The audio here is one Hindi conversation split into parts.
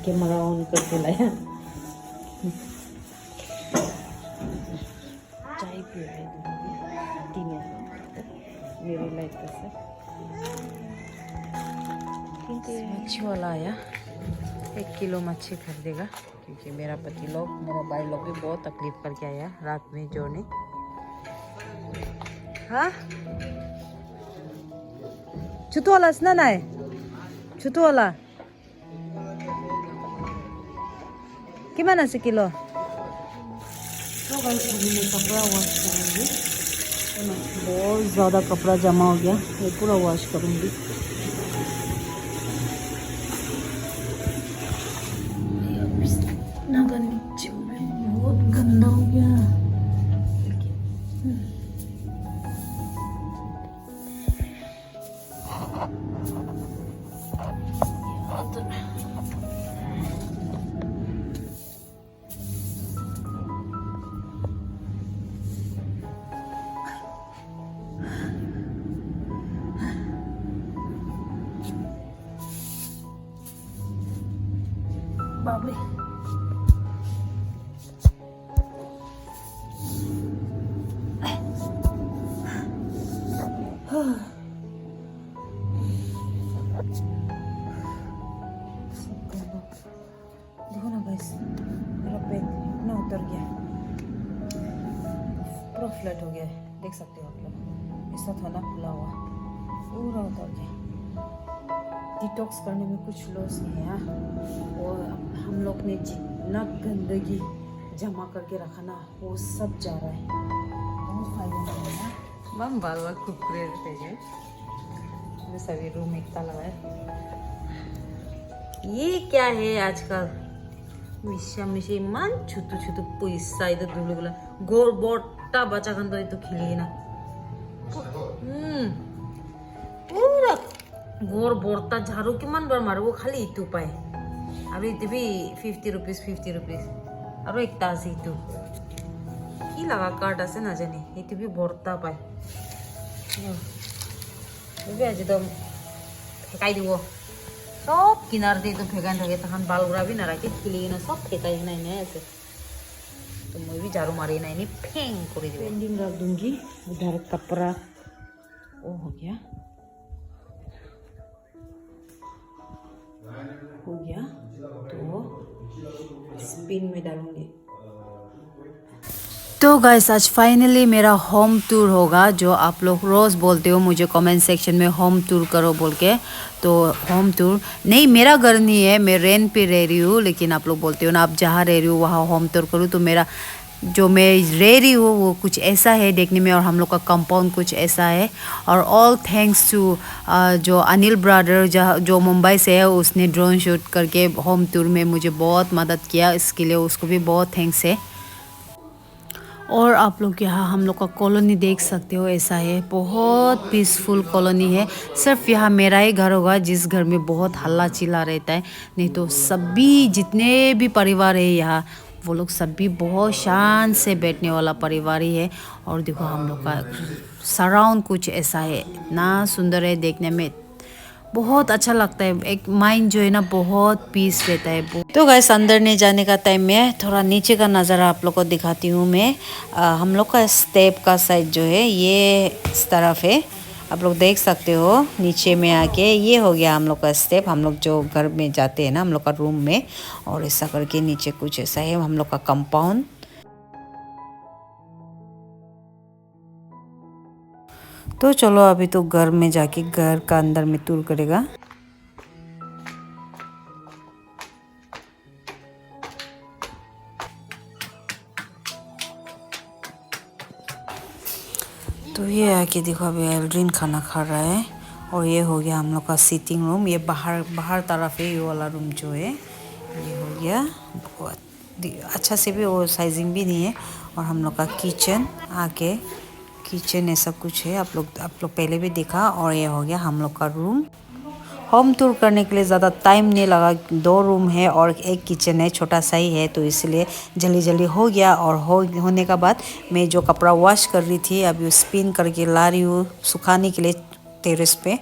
कैमरा ऑन करके लाया। चाय पियो है मेरी लाइफ से। मच्छी वाला आया, 1 किलो मच्छी खरीदेगा क्योंकि मेरा पति लोग, मेरा भाई लोग भी बहुत तकलीफ करके आया रात में जोड़ने। हाँ छुतु वाला स्ना ना है, छुतु वाला कितना से किलो? तो गाइस मैं कपड़ा वॉश करूँगी, बहुत ज़्यादा कपड़ा जमा हो गया, ये पूरा वॉश करूँगी। नीचे बहुत गंदा हो गया। बाबरे देखो ना गाइस, मेरा पेट इतना उतर गया, पूरा फ्लैट हो गया है, देख सकते हो आप लोग। ऐसा था ना फुला हुआ, पूरा उतर गया। डिटॉक्स करने में कुछ लॉस नहीं है। और हम लोग ने जितना गंदगी जमा करके रखा ना, वो सब जा रहा है, बहुत फायदेमंद है। बम बार बार कुरकुरे रहते हैं, सभी रूम इतना लगा है। ये क्या है आजकल मिशा मिशी मान छुतु छुतु पैसा इधर दूर गुला गोर बोटा बच्चा खन तो खिली ना पूरा गोर बोरता झाड़ू के मन बार मारो वो खाली इतु पाए। और इतने भी 50 रुपीज और एक ताज इतु की लगा काट आसे ना जाने इतने भी बोरता पाए। भी आज एकदम फेंकाई दिवो सब किनार दे तो फेंकाई थके तहन बालगुड़ा भी ना रखे खिली ना सब फेंकाई ना इन्हें ऐसे। तो मैं भी झाड़ू मारी ना इन्हें फेंक कर दी। पेंडिंग रख दूंगी, उधर कपड़ा वो हो गया तो स्पिन में डालूंगी। तो गाइस आज फाइनली मेरा होम टूर होगा, जो आप लोग रोज़ बोलते हो मुझे कमेंट सेक्शन में होम टूर करो बोल के। तो होम टूर नहीं, मेरा घर नहीं है, मैं रेंट पे रह रही हूँ, लेकिन आप लोग बोलते हो ना आप जहाँ रह रही हो वहाँ होम टूर करूँ। तो मेरा जो मैं रह रही हूँ वो कुछ ऐसा है देखने में, और हम लोग का कंपाउंड कुछ ऐसा है। और ऑल थैंक्स टू जो अनिल ब्रदर जो मुंबई से है, उसने ड्रोन शूट करके होम टूर में मुझे बहुत मदद किया, इसके लिए उसको भी बहुत थैंक्स है। और आप लोग यहाँ हम लोग का कॉलोनी देख सकते हो, ऐसा है, बहुत पीसफुल कॉलोनी है। सिर्फ यहाँ मेरा ही घर होगा जिस घर में बहुत हल्ला चिल्ला रहता है, नहीं तो सभी जितने भी परिवार है यहाँ वो लोग सभी बहुत शांत से बैठने वाला परिवार ही है। और देखो हम लोग का सराउंड कुछ ऐसा है, इतना सुंदर है देखने में, बहुत अच्छा लगता है। एक माइंड जो है ना बहुत पीस रहता है। तो गाइस अंदर नहीं जाने का टाइम में थोड़ा नीचे का नज़ारा आप लोग को दिखाती हूँ मैं। हम लोग का स्टेप का साइड जो है ये इस तरफ है, आप लोग देख सकते हो। नीचे में आके ये हो गया हम लोग का स्टेप, हम लोग जो घर में जाते हैं ना हम लोग का रूम में। और ऐसा करके नीचे कुछ ऐसा है हम लोग का कंपाउंड। तो चलो अभी तो घर में जाके घर का अंदर में टूर करेगा। तो ये आके देखो अभी एल्ड्रिन खाना खा रहा है। और ये हो गया हम लोग का सिटिंग रूम, ये बाहर तरफ है, ये वाला रूम जो है ये हो गया। बहुत अच्छा से भी वो साइजिंग भी नहीं है। और हम लोग का किचन आके किचन ऐसा कुछ है, आप लोग पहले भी देखा। और ये हो गया हम लोग का रूम। होम टूर करने के लिए ज़्यादा टाइम नहीं लगा, 2 रूम है और एक किचन है, छोटा सा ही है, तो इसलिए जल्दी जल्दी हो गया। और होने का बाद मैं जो कपड़ा वॉश कर रही थी अभी स्पिन करके ला रही हूँ सुखाने के लिए टेरेस पे।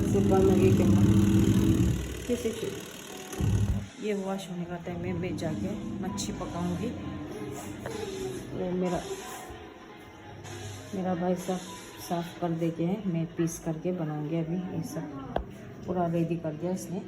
से बंद लगे कैमरा कैसे ये वॉश होने का टाइम में मैं जाके मच्छी पकाऊंगी। वो मेरा भाई सब साफ कर देके है, मैं पीस करके बनाऊंगी। अभी ये सब पूरा रेडी कर दिया इसने।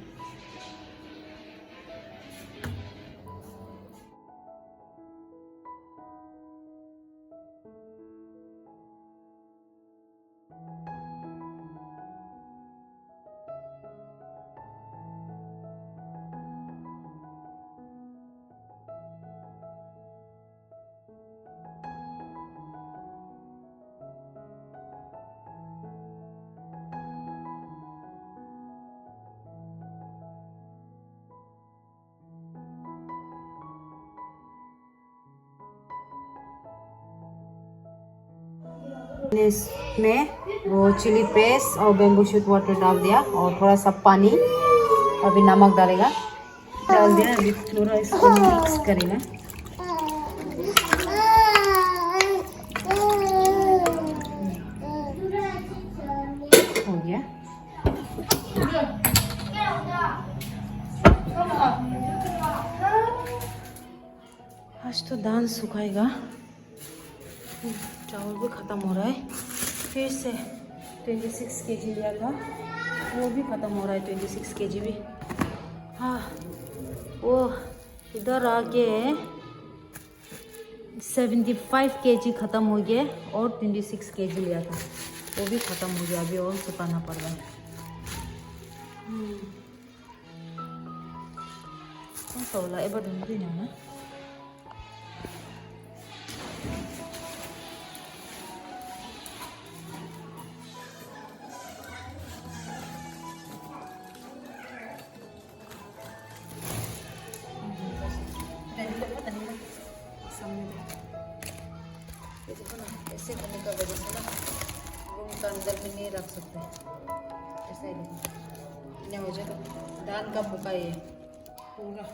इसमें वो चिली पेस्ट और बेम्बू शूट वाटर डाल दिया और थोड़ा सा पानी, अभी नमक डालेगा, डाल दिया। अभी थोड़ा इसको मिक्स करेगा। हो गया। आज तो धान सुखाएगा। चावल भी ख़त्म हो रहा है। फिर से 26 केजी लिया था, वो भी ख़त्म हो रहा है 26 केजी भी। हाँ, वो इधर आके 75 केजी ख़त्म हो गया और 26 केजी लिया था, वो भी ख़त्म हो गया। अभी और सुखाना पड़ रहा है। कौन सा वाला एक बार ढूंढ भी ना। ऐसे करने का वजह से ना रूम का अंदर में नहीं रख सकते, ऐसा ही नहीं हो जाएगा। दाल का भूखा है पूरा।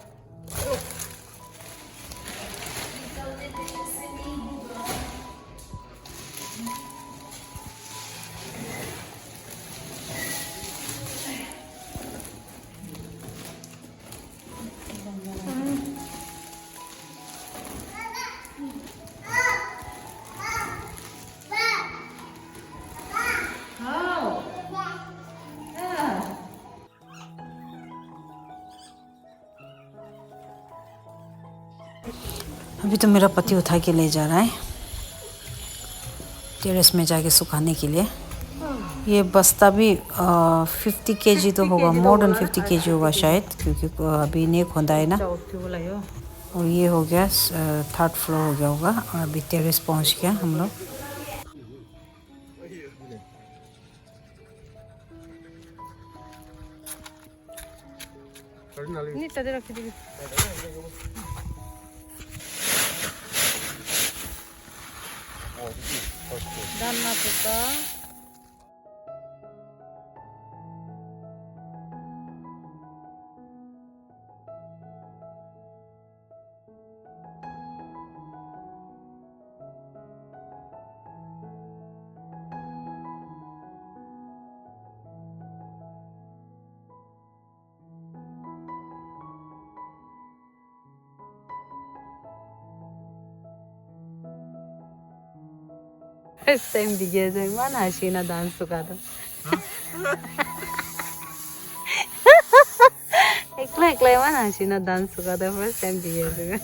अभी तो मेरा पति उठा के ले जा रहा है टेरेस में जाके सुखाने के लिए। ये बस्ता भी 50 केजी तो होगा, मोर देन 50 केजी होगा शायद, क्योंकि अभी नहीं खोदा है ना। और ये हो गया 3rd फ्लोर हो गया होगा, और अभी टेरेस पहुंच गया हम लोग। दाना पुका first time bigyan mana Hashina dance sukada. Ekla mana Hashina dance sukada first time bigyan.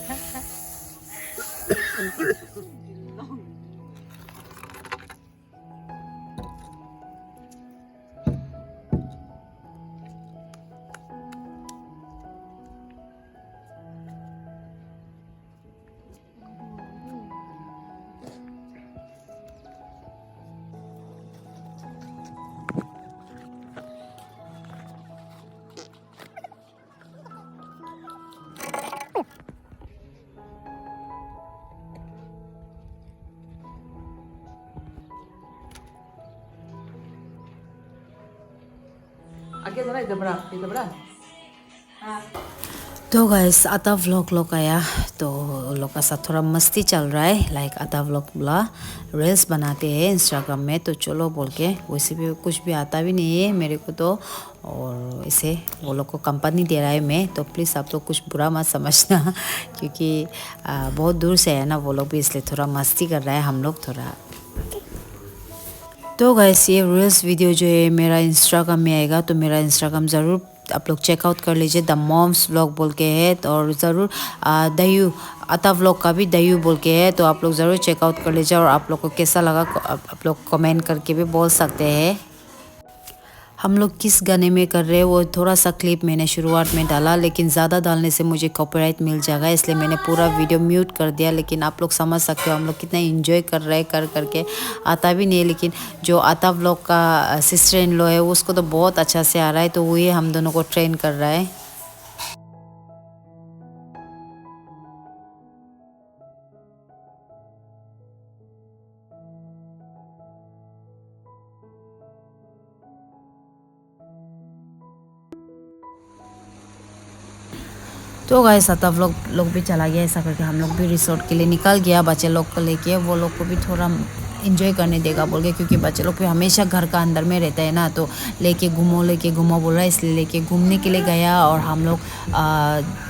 तो गाइस आता व्लॉग लोग आया तो लोग का साथ थोड़ा मस्ती चल रहा है लाइक आता व्लॉग बोला रील्स बनाते हैं इंस्टाग्राम में तो चलो बोल के वैसे भी कुछ भी आता भी नहीं है मेरे को तो और इसे वो लोग को कंपनी दे रहा है मैं तो प्लीज़ आप लोग कुछ बुरा मत समझना क्योंकि बहुत दूर से है ना वो लोग भी इसलिए थोड़ा मस्ती कर रहा है हम लोग थोड़ा तो गाइस ये रील्स वीडियो जो है मेरा इंस्टाग्राम में आएगा तो मेरा इंस्टाग्राम ज़रूर आप लोग चेकआउट कर लीजिए द मॉम्स व्लॉग बोल के है तो और ज़रूर दयू अता व्लॉग का भी दयू बोल के है तो आप लोग ज़रूर चेकआउट कर लीजिए और आप लोग को कैसा लगा आप लोग कमेंट करके भी बोल सकते हैं हम लोग किस गाने में कर रहे हैं वो थोड़ा सा क्लिप मैंने शुरुआत में डाला लेकिन ज़्यादा डालने से मुझे कॉपीराइट मिल जाएगा इसलिए मैंने पूरा वीडियो म्यूट कर दिया लेकिन आप लोग समझ सकते हो हम लोग कितना एंजॉय कर रहे हैं कर करके आता भी नहीं है लेकिन जो आता व्लॉग का सिस्टर इन लॉ है उसको तो बहुत अच्छा से आ रहा है तो वही हम दोनों को ट्रेन कर रहा है तो गाइस आता लोग भी चला गया ऐसा करके हम लोग भी रिसोर्ट के लिए निकल गया बच्चे लोग को लेके वो लोग को भी थोड़ा इंजॉय करने देगा बोल के क्योंकि बच्चे लोग भी हमेशा घर का अंदर में रहता है ना तो लेके घूमो बोल रहा है इसलिए लेके घूमने के लिए गया और हम लोग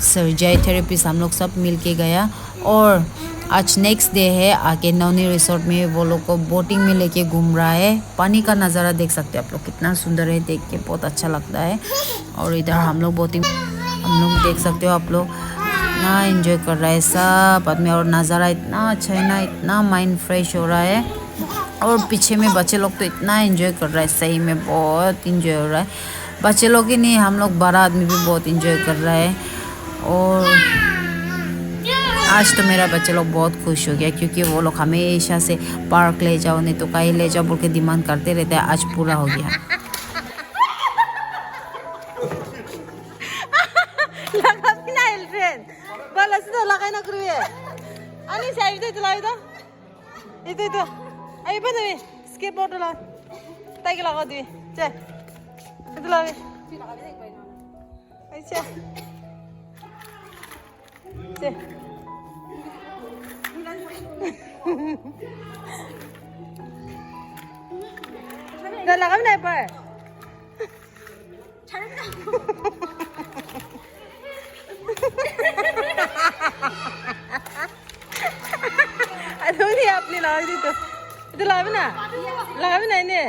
सर्जरी थेरेपिस्ट हम लोग सब मिल के गया और आज नेक्स्ट डे है आके नवनी रिसोर्ट में वो लोग को बोटिंग में लेके घूम रहा है पानी का नज़ारा देख सकते हैं आप लोग कितना सुंदर है देख के बहुत अच्छा लगता है और इधर हम लोग बोटिंग हम लोग देख सकते हो आप लोग इतना एंजॉय कर रहा है सब आदमी और नज़ारा इतना अच्छा है ना इतना माइंड फ्रेश हो रहा है और पीछे में बच्चे लोग तो इतना एंजॉय कर रहा है सही में बहुत एंजॉय हो रहा है बच्चे लोग ही नहीं हम लोग बड़ा आदमी भी बहुत एंजॉय कर रहा है और आज तो मेरा बच्चे लोग बहुत खुश हो गया क्योंकि वो लोग हमेशा से पार्क ले जाओ नहीं तो कहीं ले जाओ बोल के डिमांड करते रहते हैं आज पूरा हो गया Lagay na kruye. Ani sa ito lang ito. Ito. Ay ba nabi? Skateboard lang. Tayo ka lang di. Che. Ito lang. Ay che. Che. Dala kami na pa. Ano ni apni lagi dito? Ito lagi na. Lagi na ini.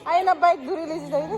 Ay na bike duri lesi tayo.